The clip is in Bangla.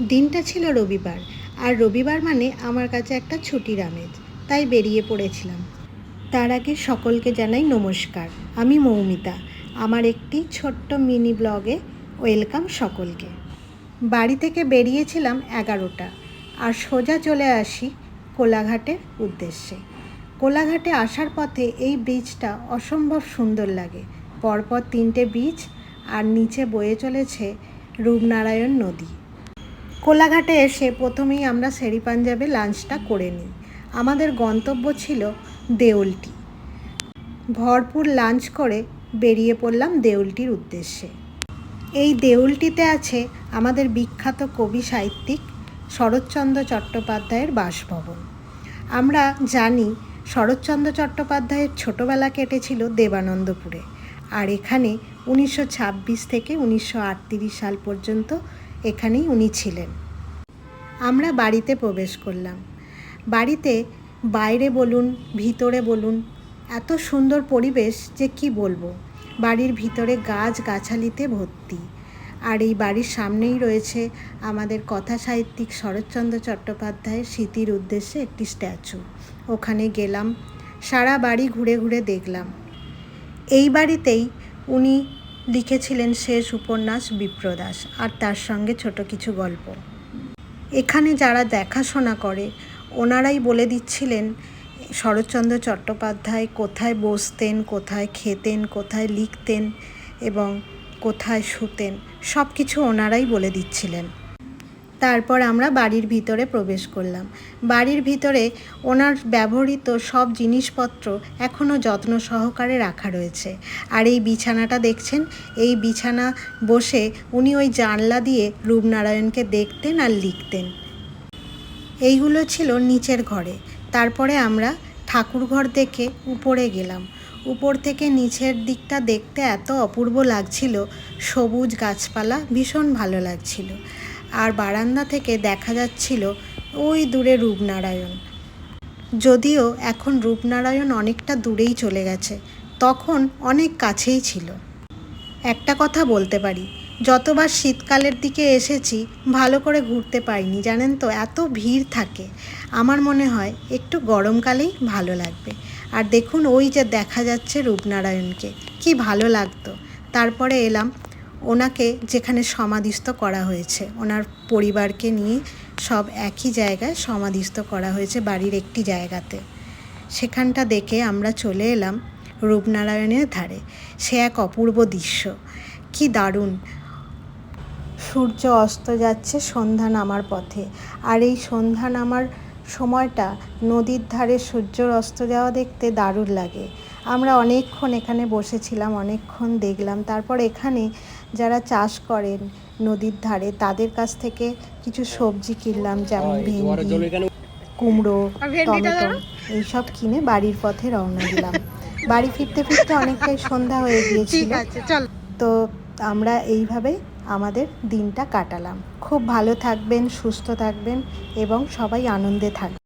দিনটা ছিল রবিবার, আর রবিবার মানে আমার কাছে একটা ছুটির আমেজ, তাই বেরিয়ে পড়েছিলাম। তার আগে সকলকে জানাই নমস্কার। আমি মৌমিতা। আমার একটি ছোট্ট মিনি ব্লগে ওয়েলকাম সকলকে। বাড়ি থেকে বেরিয়েছিলাম 11টা, আর সোজা চলে আসি কোলাঘাটের উদ্দেশ্যে। কোলাঘাটে আসার পথে এই ব্রিজটা অসম্ভব সুন্দর লাগে। পরপর 3টে ব্রিজ, আর নিচে বয়ে চলেছে রূপনারায়ণ নদী। কোলাঘাটে এসে প্রথমেই আমরা শেরি পাঞ্জাবে লাঞ্চটা করে নিই। আমাদের গন্তব্য ছিল দেউলটি। ভরপুর লাঞ্চ করে বেরিয়ে পড়লাম দেউলটির উদ্দেশ্যে। এই দেউলটিতে আছে আমাদের বিখ্যাত কবি সাহিত্যিক শরৎচন্দ্র চট্টোপাধ্যায়ের বাসভবন। আমরা জানি শরৎচন্দ্র চট্টোপাধ্যায়ের ছোটোবেলা কেটেছিল দেবানন্দপুরে, আর এখানে 1926 থেকে 1938 সাল পর্যন্ত এখানেই উনি ছিলেন। আমরা বাড়িতে প্রবেশ করলাম। বাড়িতে বাইরে বলুন ভিতরে বলুন এত সুন্দর পরিবেশ যে কি বলবো। বাড়ির ভিতরে গাছ গাছালিতে ভর্তি, আর এই বাড়ির সামনেই রয়েছে আমাদের কথা সাহিত্যিক শরৎচন্দ্র চট্টোপাধ্যায়ের স্মৃতির উদ্দেশ্যে একটি স্ট্যাচু। ওখানে গেলাম, সারা বাড়ি ঘুরে ঘুরে দেখলাম। এই বাড়িতেই উনি লিখেছিলেন শেষ উপন্যাস বিপ্রদাস, আর তার সঙ্গে ছোট কিছু গল্প। এখানে যারা দেখাশোনা করে ওনারাই বলে দিচ্ছিলেন শরৎচন্দ্র চট্টোপাধ্যায় কোথায় বসতেন, কোথায় খেতেন, কোথায় লিখতেন এবং কোথায় শুতেন, সব কিছু ওনারাই বলে দিচ্ছিলেন। তারপর আমরা বাড়ির ভিতরে প্রবেশ করলাম। বাড়ির ভিতরে ওনার ব্যবহৃত সব জিনিসপত্র এখনও যত্ন সহকারে রাখা রয়েছে। আর এই বিছানাটা দেখছেন, এই বিছানা বসে উনি ওই জানলা দিয়ে রূপনারায়ণকে দেখতেন আর লিখতেন। এইগুলো ছিল নিচের ঘরে। তারপরে আমরা ঠাকুরঘর দেখে উপরে গেলাম। উপর থেকে নিচের দিকটা দেখতে এত অপূর্ব লাগছিল, সবুজ গাছপালা, ভীষণ ভালো লাগছিল। আর বারান্দা থেকে দেখা যাচ্ছিল ওই দূরে রূপনারায়ণ। যদিও এখন রূপনারায়ণ অনেকটা দূরেই চলে গেছে, তখন অনেক কাছেই ছিল। একটা কথা বলতে পারি, যতবার শীতকালের দিকে এসেছি ভালো করে ঘুরতে পারিনি, জানেন তো, এত ভিড় থাকে। আমার মনে হয় একটু গরমকালেই ভালো লাগবে। আর দেখুন ওই যে দেখা যাচ্ছে রূপনারায়ণকে, কি ভালো লাগতো। তারপরে এলাম ওনাকে যেখানে সমাধিস্থ করা হয়েছে, ওনার পরিবারকে নিয়ে সব একই জায়গায় সমাধিস্থ করা হয়েছে বাড়ির একটি জায়গাতে। সেখানটা দেখে আমরা চলে এলাম রূপনারায়ণের ধারে। সে এক অপূর্ব দৃশ্য, কি দারুণ। সূর্য অস্ত যাচ্ছে সন্ধ্যা নামার পথে, আর এই সন্ধ্যা নামার সময়টা নদীর ধারে সূর্যর অস্ত যাওয়া দেখতে দারুণ লাগে। আমরা অনেকক্ষণ এখানে বসেছিলাম, অনেকক্ষণ দেখলাম। তারপর এখানে যারা চাষ করেন নদীর ধারে তাদের কাছ থেকে কিছু সবজি কিনলাম, যেমন ভেন্ডি, কুমড়ো, টমেটো, এইসব কিনে বাড়ির পথে রওনা দিলাম। বাড়ি ফিরতে ফিরতে অনেকটাই সন্ধ্যা হয়ে গিয়েছিল। তো আমরা এইভাবে আমাদের দিনটা কাটালাম। খুব ভালো থাকবেন, সুস্থ থাকবেন এবং সবাই আনন্দে থাকবেন।